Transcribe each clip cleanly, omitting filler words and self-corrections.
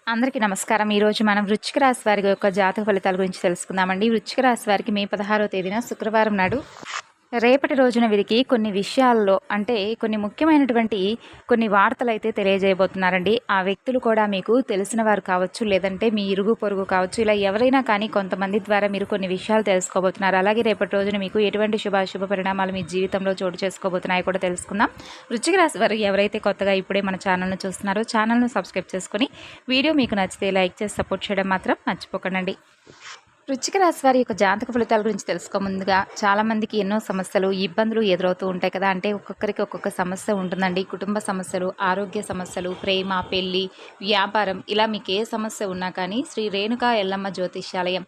అందరికీ నమస్కారం. ఈరోజు మనం వృశ్చిక రాశి వారి యొక్క జాతక ఫలితాల గురించి తెలుసుకుందామండి. వృశ్చిక రాశి వారికి మే 16వ తేదీన శుక్రవారం నాడు రేపటి రోజున వీరికి కొన్ని విషయాల్లో అంటే కొన్ని ముఖ్యమైనటువంటి కొన్ని వార్తలైతే తెలియజేయబోతున్నారండి. ఆ వ్యక్తులు కూడా మీకు తెలిసిన వారు కావచ్చు, లేదంటే మీ ఇరుగు పొరుగు కావచ్చు. ఇలా ఎవరైనా కానీ కొంతమంది ద్వారా మీరు కొన్ని విషయాలు తెలుసుకోబోతున్నారు. అలాగే రేపటి రోజున మీకు ఎటువంటి శుభాశుభ పరిణామాలు మీ జీవితంలో చోటు చేసుకోబోతున్నాయో కూడా తెలుసుకుందాం. వృశ్చిక రాశి వారు ఎవరైతే కొత్తగా ఇప్పుడే మన ఛానల్ను చూస్తున్నారో ఛానల్ను సబ్స్క్రైబ్ చేసుకొని వీడియో మీకు నచ్చితే లైక్ చేసి సపోర్ట్ చేయడం మాత్రం మర్చిపోకండి. వృశ్చిక రాశి వారి యొక్క జాతక ఫలితాల గురించి తెలుసుకో ముందుగా చాలామందికి ఎన్నో సమస్యలు ఇబ్బందులు ఎదురవుతూ ఉంటాయి కదా. అంటే ఒక్కొక్కరికి ఒక్కొక్క సమస్య ఉంటుందండి. కుటుంబ సమస్యలు, ఆరోగ్య సమస్యలు, ప్రేమ, పెళ్లి, వ్యాపారం, ఇలా మీకు ఏ సమస్య ఉన్నా కానీ శ్రీ రేణుకా ఎల్లమ్మ జ్యోతిష్యాలయం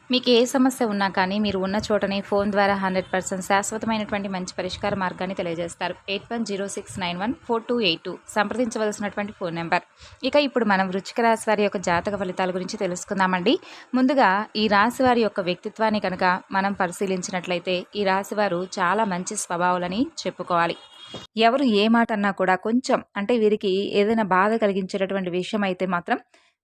మీకు ఏ సమస్య ఉన్నా కానీ మీరు ఉన్న చోటనే ఫోన్ ద్వారా 100% శాశ్వతమైనటువంటి మంచి పరిష్కార మార్గాన్ని తెలియజేస్తారు. 8106914282 సంప్రదించవలసినటువంటి ఫోన్ నెంబర్. ఇక ఇప్పుడు మనం వృశ్చిక రాశి వారి యొక్క జాతక ఫలితాల గురించి తెలుసుకుందామండి. ముందుగా ఈ రాశి వారి యొక్క వ్యక్తిత్వాన్ని కనుక మనం పరిశీలించినట్లయితే ఈ రాశి వారు చాలా మంచి స్వభావాలని చెప్పుకోవాలి. ఎవరు ఏ మాట అన్నా కూడా కొంచెం అంటే వీరికి ఏదైనా బాధ కలిగించేటటువంటి విషయం అయితే మాత్రం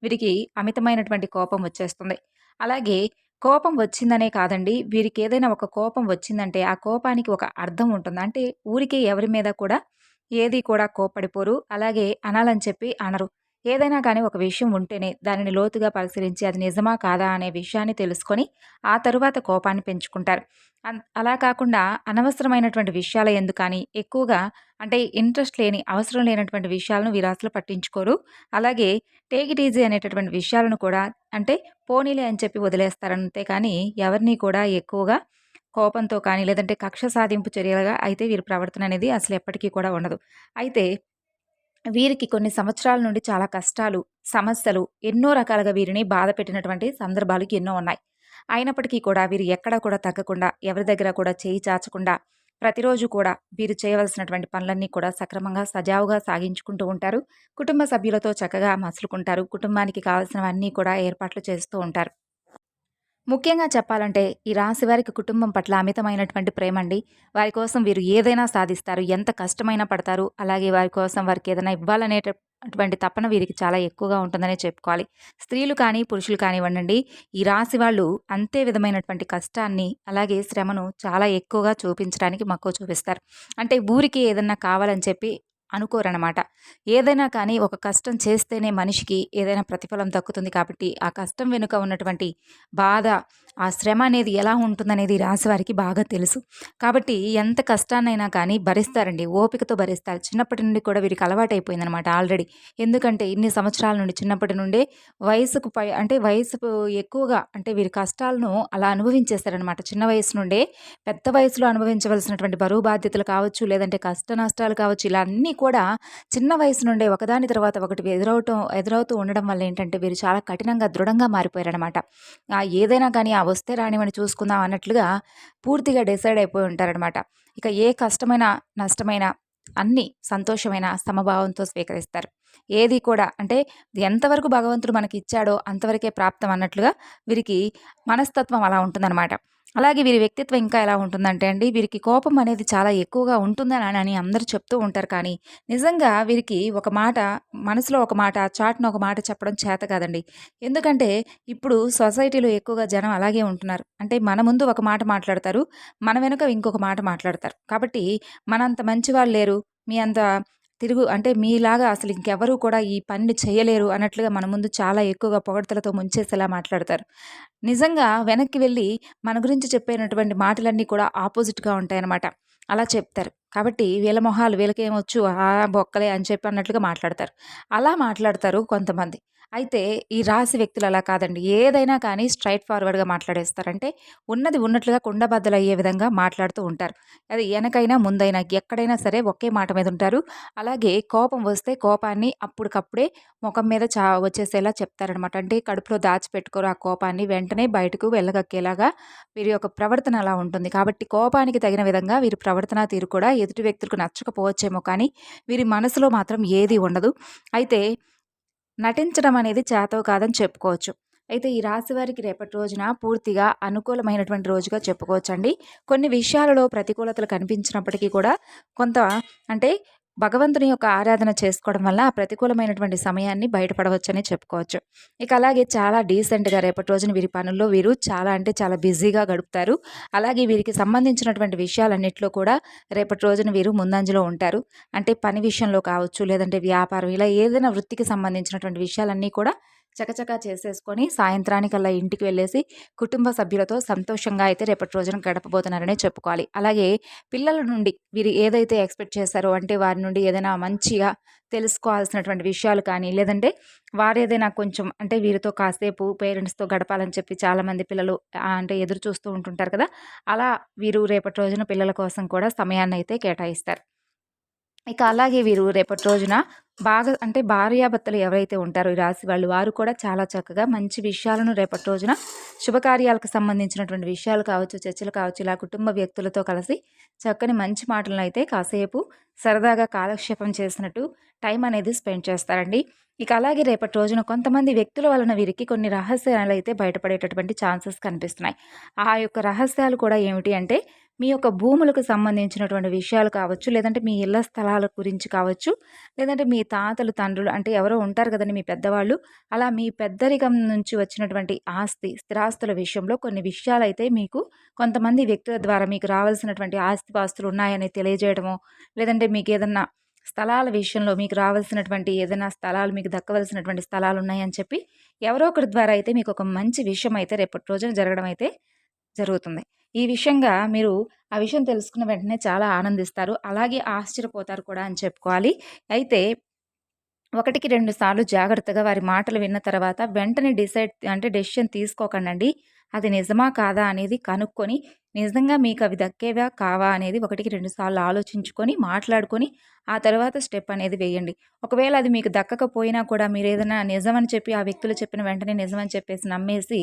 వీరికి అమితమైనటువంటి కోపం వచ్చేస్తుంది. అలాగే కోపం వచ్చిందనే కాదండి, వీరికి ఏదైనా ఒక కోపం వచ్చిందంటే ఆ కోపానికి ఒక అర్థం ఉంటుంది. అంటే ఊరికే ఎవరి మీద కూడా ఏది కూడా కోప్పడిపోరు. అలాగే అనాలని చెప్పి అనరు. ఏదైనా కానీ ఒక విషయం ఉంటేనే దానిని లోతుగా పరిశీలించి అది నిజమా కాదా అనే విషయాన్ని తెలుసుకొని ఆ తరువాత కోపాన్ని పెంచుకుంటారు. అలా కాకుండా అనవసరమైనటువంటి విషయాల యందు కానీ ఎక్కువగా అంటే ఇంట్రెస్ట్ లేని అవసరం లేనటువంటి విషయాలను వీరు అసలు పట్టించుకోరు. అలాగే టేక్ ఇట్ ఈజీ అనేటటువంటి విషయాలను కూడా అంటే పోనీలే అని చెప్పి వదిలేస్తారంతే కానీ ఎవరిని కూడా ఎక్కువగా కోపంతో కానీ లేదంటే కక్ష సాధింపు చర్యలుగా అయితే వీరి ప్రవర్తన అనేది అసలు ఎప్పటికీ కూడా ఉండదు. అయితే వీరికి కొన్ని సంవత్సరాల నుండి చాలా కష్టాలు, సమస్యలు ఎన్నో రకాలుగా వీరిని బాధ పెట్టినటువంటి సందర్భాలు ఎన్నో ఉన్నాయి. అయినప్పటికీ కూడా వీరు ఎక్కడా కూడా తగ్గకుండా, ఎవరి దగ్గర కూడా చేయి చాచకుండా, ప్రతిరోజు కూడా వీరు చేయవలసినటువంటి పనులన్నీ కూడా సక్రమంగా, సజావుగా సాగించుకుంటూ ఉంటారు. కుటుంబ సభ్యులతో చక్కగా మసులుకుంటారు. కుటుంబానికి కావాల్సినవన్నీ కూడా ఏర్పాట్లు చేస్తూ ఉంటారు. ముఖ్యంగా చెప్పాలంటే ఈ రాశి వారికి కుటుంబం పట్ల అమితమైనటువంటి ప్రేమండి. వారి కోసం వీరు ఏదైనా సాధిస్తారు. ఎంత కష్టమైనా పడతారు. అలాగే వారి కోసం వారికి ఏదైనా ఇవ్వాలనేటటువంటి తపన వీరికి చాలా ఎక్కువగా ఉంటుందనే చెప్పుకోవాలి. స్త్రీలు కానీ, పురుషులు కానివ్వండి, ఈ రాశి వాళ్ళు అంతే విధమైనటువంటి కష్టాన్ని, అలాగే శ్రమను చాలా ఎక్కువగా చూపించడానికి మక్కువ చూపిస్తారు. అంటే ఊరికి ఏదన్నా కావాలని చెప్పి అనుకోరనమాట. ఏదైనా కానీ ఒక కష్టం చేస్తేనే మనిషికి ఏదైనా ప్రతిఫలం దక్కుతుంది కాబట్టి, ఆ కష్టం వెనుక ఉన్నటువంటి బాధ, ఆ శ్రమ అనేది ఎలా ఉంటుందనేది రాశివారికి బాగా తెలుసు. కాబట్టి ఎంత కష్టాన్నైనా కానీ భరిస్తారండి. ఓపికతో భరిస్తారు. చిన్నప్పటి నుండి కూడా వీరికి అలవాటైపోయిందనమాట ఆల్రెడీ. ఎందుకంటే ఇన్ని సంవత్సరాల నుండి చిన్నప్పటి నుండే వయసుకు అంటే వయసుకు ఎక్కువగా అంటే వీరి కష్టాలను అలా అనుభవించేస్తారనమాట. చిన్న వయసు నుండే పెద్ద వయసులో అనుభవించవలసినటువంటి బరువు బాధ్యతలు కావచ్చు, లేదంటే కష్ట నష్టాలు కావచ్చు, ఇలా అన్నీ కూడా చిన్న వయసు నుండే ఒకదాని తర్వాత ఒకటి ఎదురవుతూ ఉండడం వల్ల ఏంటంటే వీరు చాలా కఠినంగా, దృఢంగా మారిపోయారనమాట. ఏదైనా కానీ ఆ వస్తే రానివని చూసుకుందాం అన్నట్లుగా పూర్తిగా డిసైడ్ అయిపోయి ఉంటారనమాట. ఇక ఏ కష్టమైన, నష్టమైన అన్నీ సంతోషమైన సమభావంతో స్వీకరిస్తారు. ఏది కూడా అంటే ఎంతవరకు భగవంతుడు మనకి ఇచ్చాడో అంతవరకే ప్రాప్తం అన్నట్లుగా వీరికి మనస్తత్వం అలా ఉంటుందన్నమాట. అలాగే వీరి వ్యక్తిత్వం ఇంకా ఎలా ఉంటుందంటే అండి, వీరికి కోపం అనేది చాలా ఎక్కువగా ఉంటుందని అని అందరూ చెప్తూ ఉంటారు. కానీ నిజంగా వీరికి ఒక మాట మనసులో ఒక మాట, చాటున ఒక మాట చెప్పడం చేత కాదండి. ఎందుకంటే ఇప్పుడు సొసైటీలో ఎక్కువగా జనం అలాగే ఉంటున్నారు. అంటే మన ముందు ఒక మాట మాట్లాడతారు, మన వెనుక ఇంకొక మాట మాట్లాడతారు. కాబట్టి మనంత మంచివాళ్ళు లేరు, మీ అంత అంటే మీలాగా అసలు ఇంకెవరూ కూడా ఈ పనిని చేయలేరు అన్నట్లుగా మన ముందు చాలా ఎక్కువగా పొగడ్తలతో ముంచేసేలా మాట్లాడతారు. నిజంగా వెనక్కి వెళ్ళి మన గురించి చెప్పినటువంటి మాటలన్నీ కూడా ఆపోజిట్‌గా ఉంటాయన్నమాట. అలా చెప్తారు. కాబట్టి వీళ్ళ మొహాలు వీళ్ళకేమొచ్చు బొక్కలే అని చెప్పి అన్నట్లుగా మాట్లాడతారు. అలా మాట్లాడతారు కొంతమంది. అయితే ఈ రాశి వ్యక్తులు అలా కాదండి. ఏదైనా కానీ స్ట్రెయిట్ ఫార్వర్డ్‌గా మాట్లాడేస్తారు. అంటే ఉన్నది ఉన్నట్లుగా కుండబద్దలయ్యే విధంగా మాట్లాడుతూ ఉంటారు. అది వెనకైనా, ముందైనా ఎక్కడైనా సరే ఒకే మాట మీద ఉంటారు. అలాగే కోపం వస్తే కోపాన్ని అప్పటికప్పుడే మొఖం మీద వచ్చేసేలా చెప్తారనమాట. అంటే కడుపులో దాచిపెట్టుకోరు ఆ కోపాన్ని. వెంటనే బయటకు వెళ్ళగక్కేలాగా వీరి యొక్క ప్రవర్తన అలా ఉంటుంది. కాబట్టి కోపానికి తగిన విధంగా వీరి ప్రవర్తన తీరు కూడా ఎదుటి వ్యక్తులకు నచ్చకపోవచ్చేమో కానీ వీరి మనసులో మాత్రం ఏది ఉండదు. అయితే నటించడం అనేది చేతవు కాదని చెప్పుకోవచ్చు. అయితే ఈ రాశి వారికి రేపటి రోజున పూర్తిగా అనుకూలమైనటువంటి రోజుగా చెప్పుకోవచ్చండి. కొన్ని విషయాలలో ప్రతికూలతలు కనిపించినప్పటికీ కూడా కొంత అంటే భగవంతుని యొక్క ఆరాధన చేసుకోవడం వల్ల ఆ ప్రతికూలమైనటువంటి సమయాన్ని బయటపడవచ్చని చెప్పుకోవచ్చు. ఇక అలాగే చాలా డీసెంట్‌గా రేపటి రోజున వీరి పనుల్లో వీరు చాలా అంటే చాలా బిజీగా గడుపుతారు. అలాగే వీరికి సంబంధించినటువంటి విషయాలన్నిట్లో కూడా రేపటి రోజున వీరు ముందంజలో ఉంటారు. అంటే పని విషయంలో కావచ్చు, లేదంటే వ్యాపారం ఇలా ఏదైనా వృత్తికి సంబంధించినటువంటి విషయాలన్నీ కూడా చకచకా చేసేసుకొని సాయంత్రానికల్లా ఇంటికి వెళ్ళేసి కుటుంబ సభ్యులతో సంతోషంగా అయితే రేపటి రోజున గడపబోతున్నారనే చెప్పుకోవాలి. అలాగే పిల్లల నుండి వీరు ఏదైతే ఎక్స్‌పెక్ట్ చేశారో అంటే వారి నుండి ఏదైనా మంచిగా తెలుసుకోవాల్సినటువంటి విషయాలు కానీ, లేదంటే వారేదైనా కొంచెం అంటే వీరితో కాసేపు పేరెంట్స్‌తో గడపాలని చెప్పి చాలామంది పిల్లలు అంటే ఎదురు చూస్తూ ఉంటుంటారు కదా! అలా వీరు రేపటి రోజున పిల్లల కోసం కూడా సమయాన్నయితే కేటాయిస్తారు. ఇక అలాగే వీరు రేపటి రోజున బాగా అంటే భార్యాభర్తలు ఎవరైతే ఉంటారో ఈ రాశి వాళ్ళు, వారు కూడా చాలా చక్కగా మంచి విషయాలను రేపటి రోజున శుభకార్యాలకు సంబంధించినటువంటి విషయాలు కావచ్చు, చర్చలు కావచ్చు, ఇలా కుటుంబ వ్యక్తులతో కలిసి చక్కని మంచి మాటలను అయితే కాసేపు సరదాగా కాలక్షేపం చేసినట్టు టైం అనేది స్పెండ్ చేస్తారండి. ఇక అలాగే రేపటి రోజున కొంతమంది వ్యక్తుల వలన వీరికి కొన్ని రహస్యాలు అయితే బయటపడేటటువంటి ఛాన్సెస్ కనిపిస్తున్నాయి. ఆ యొక్క రహస్యాలు కూడా ఏమిటి అంటే మీ యొక్క భూములకు సంబంధించినటువంటి విషయాలు కావచ్చు, లేదంటే మీ ఇళ్ల స్థలాల గురించి కావచ్చు, లేదంటే మీ తాతలు, తండ్రులు అంటే ఎవరో ఉంటారు కదండీ మీ పెద్దవాళ్ళు. అలా మీ పెద్దరికం నుంచి వచ్చినటువంటి ఆస్తి, స్థిరాస్తుల విషయంలో కొన్ని విషయాలైతే మీకు కొంతమంది వ్యక్తుల ద్వారా మీకు రావాల్సినటువంటి ఆస్తిపాస్తులు ఉన్నాయని తెలియజేయడమో, లేదంటే మీకేదన్నా స్థలాల విషయంలో మీకు రావాల్సినటువంటి ఏదైనా స్థలాలు మీకు దక్కవలసినటువంటి స్థలాలు ఉన్నాయని చెప్పి ఎవరో ఒకరి ద్వారా అయితే మీకు ఒక మంచి విషయం అయితే రేపటి రోజున జరగడం అయితే జరుగుతుంది. ఈ విషయంగా మీరు ఆ విషయం తెలుసుకున్న వెంటనే చాలా ఆనందిస్తారు. అలాగే ఆశ్చర్యపోతారు కూడా అని చెప్పుకోవాలి. అయితే ఒకటికి 2 సార్లు జాగ్రత్తగా వారి మాటలు విన్న తర్వాత వెంటనే డెసిషన్ తీసుకోకండండి. అది నిజమా కాదా అనేది కనుక్కొని, నిజంగా మీకు అవి దక్కేవా కావా అనేది ఒకటికి 2 సార్లు ఆలోచించుకొని, మాట్లాడుకొని, ఆ తర్వాత స్టెప్ అనేది వేయండి. ఒకవేళ అది మీకు దక్కకపోయినా కూడా మీరేదైనా నిజమని చెప్పి ఆ వ్యక్తులు చెప్పిన వెంటనే నిజమని చెప్పేసి నమ్మేసి,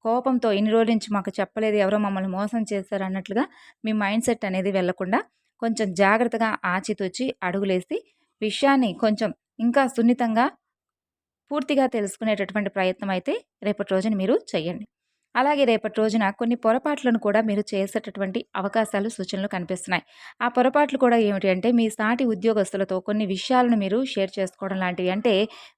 కోపంతో ఇన్ని రోజుల నుంచి మాకు చెప్పలేదు, ఎవరో మమ్మల్ని మోసం చేశారు అన్నట్లుగా మీ మైండ్ సెట్ అనేది వెళ్ళకుండా, కొంచెం జాగ్రత్తగా ఆచితూచి అడుగులేసి విషయాన్ని కొంచెం ఇంకా సున్నితంగా పూర్తిగా తెలుసుకునేటటువంటి ప్రయత్నం అయితే రేపటి రోజున మీరు చేయండి. అలాగే రేపటి రోజున కొన్ని పొరపాట్లను కూడా మీరు చేసేటటువంటి అవకాశాలు, సూచనలు కనిపిస్తున్నాయి. ఆ పొరపాట్లు కూడా ఏమిటి అంటే మీ సాటి ఉద్యోగస్తులతో కొన్ని విషయాలను మీరు షేర్ చేసుకోవడం లాంటివి. అంటే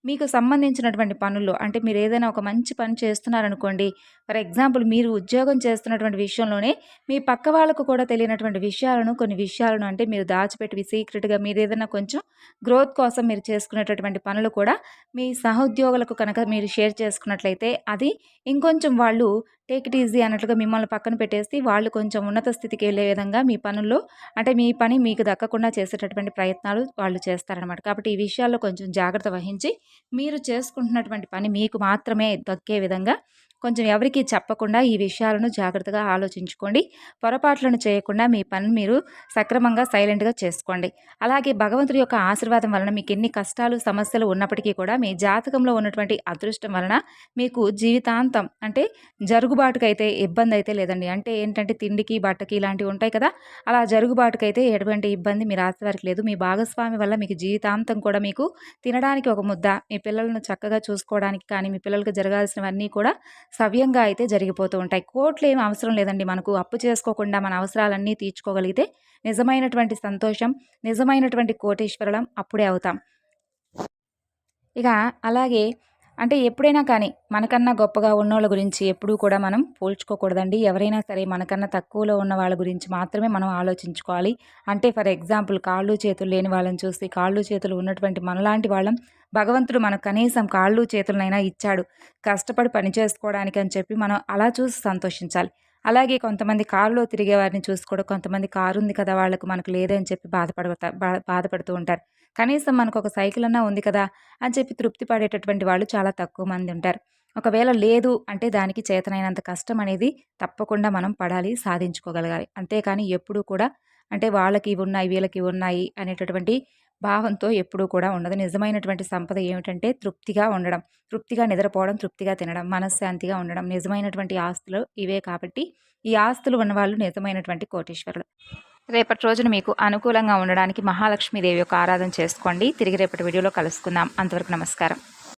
మీకు సంబంధించినటువంటి పనుల్లో అంటే మీరు ఏదైనా ఒక మంచి పని చేస్తున్నారనుకోండి, ఫర్ ఎగ్జాంపుల్ మీరు ఉద్యోగం చేస్తున్నటువంటి విషయంలోనే మీ పక్క వాళ్ళకు కూడా తెలియనటువంటి విషయాలను, కొన్ని విషయాలను అంటే మీరు దాచిపెట్టి సీక్రెట్‌గా మీరేదైనా కొంచెం గ్రోత్ కోసం మీరు చేసుకునేటటువంటి పనులు కూడా మీ సహోద్యోగులకు కనుక మీరు షేర్ చేసుకున్నట్లయితే అది ఇంకొంచెం వాళ్ళు టేక్ ఇట్ ఈజీ అన్నట్లుగా మిమ్మల్ని పక్కన పెట్టేసి వాళ్ళు కొంచెం ఉన్నత స్థితికి వెళ్ళే విధంగా మీ పనుల్లో అంటే మీ పని మీకు దక్కకుండా చేసేటటువంటి ప్రయత్నాలు వాళ్ళు చేస్తారనమాట. కాబట్టి ఈ విషయాల్లో కొంచెం జాగ్రత్త వహించి మీరు చేసుకుంటున్నటువంటి పని మీకు మాత్రమే దక్కే విధంగా కొంచెం ఎవరికీ చెప్పకుండా ఈ విషయాలను జాగ్రత్తగా ఆలోచించుకోండి. పొరపాట్లను చేయకుండా మీ పని మీరు సక్రమంగా సైలెంట్‌గా చేసుకోండి. అలాగే భగవంతుడి యొక్క ఆశీర్వాదం వలన మీకు ఎన్ని కష్టాలు, సమస్యలు ఉన్నప్పటికీ కూడా మీ జాతకంలో ఉన్నటువంటి అదృష్టం వలన మీకు జీవితాంతం అంటే జరుగుబాటుకైతే ఇబ్బందయితే లేదండి. అంటే ఏంటంటే తిండికి, బట్టకి ఇలాంటివి ఉంటాయి కదా! అలా జరుగుబాటుకైతే ఎటువంటి ఇబ్బంది మీ రాశి వారికి లేదు. మీ భాగస్వామి వల్ల మీకు జీవితాంతం కూడా మీకు తినడానికి ఒక ముద్ద, మీ పిల్లలను చక్కగా చూసుకోవడానికి కానీ, మీ పిల్లలకు జరగాల్సినవన్నీ కూడా సవ్యంగా అయితే జరిగిపోతూ ఉంటాయి. కోట్లేమి అవసరం లేదండి. మనకు అప్పు చేసుకోకుండా మన అవసరాలన్నీ తీర్చుకోగలిగితే నిజమైనటువంటి సంతోషం, నిజమైనటువంటి కోటీశ్వరులం అప్పుడే అవుతాం. ఇక అలాగే అంటే ఎప్పుడైనా కానీ మనకన్నా గొప్పగా ఉన్నోళ్ళ గురించి ఎప్పుడూ కూడా మనం పోల్చుకోకూడదండి. ఎవరైనా సరే మనకన్నా తక్కువలో ఉన్న వాళ్ళ గురించి మాత్రమే మనం ఆలోచించుకోవాలి. అంటే ఫర్ ఎగ్జాంపుల్ కాళ్ళు చేతులు లేని వాళ్ళని చూసి కాళ్ళు చేతులు ఉన్నటువంటి మనలాంటి వాళ్ళం భగవంతుడు మనకు కనీసం కాళ్ళు చేతులనైనా ఇచ్చాడు కష్టపడి పని చేసుకోవడానికి అని చెప్పి మనం అలా చూసి సంతోషించాలి. అలాగే కొంతమంది కారులో తిరిగే వారిని చూసి కూడా కొంతమంది కారు ఉంది కదా వాళ్ళకు మనకు లేదని చెప్పి బాధపడుతూ ఉంటారు. కనీసం మనకు ఒక సైకిల్ అన్నా ఉంది కదా అని చెప్పి తృప్తి పడేటటువంటి వాళ్ళు చాలా తక్కువ మంది ఉంటారు. ఒకవేళ లేదు అంటే దానికి చేతనైనంత కష్టం అనేది తప్పకుండా మనం పడాలి, సాధించుకోగలగాలి. అంతేకాని ఎప్పుడూ కూడా అంటే వాళ్ళకి ఇవి ఉన్నాయి, వీళ్ళకి ఇవి ఉన్నాయి అనేటటువంటి భావంతో ఎప్పుడూ కూడా ఉండదు. నిజమైనటువంటి సంపద ఏమిటంటే తృప్తిగా ఉండడం, తృప్తిగా నిద్రపోవడం, తృప్తిగా తినడం, మనశ్శాంతిగా ఉండడం. నిజమైనటువంటి ఆస్తులు ఇవే కాబట్టి ఈ ఆస్తులు ఉన్నవాళ్ళు నిజమైనటువంటి కోటీశ్వరులు. రేపటి రోజున మీకు అనుకూలంగా ఉండడానికి మహాలక్ష్మీదేవి యొక్క ఆరాధన చేసుకోండి. తిరిగి రేపటి వీడియోలో కలుసుకుందాం. అంతవరకు నమస్కారం.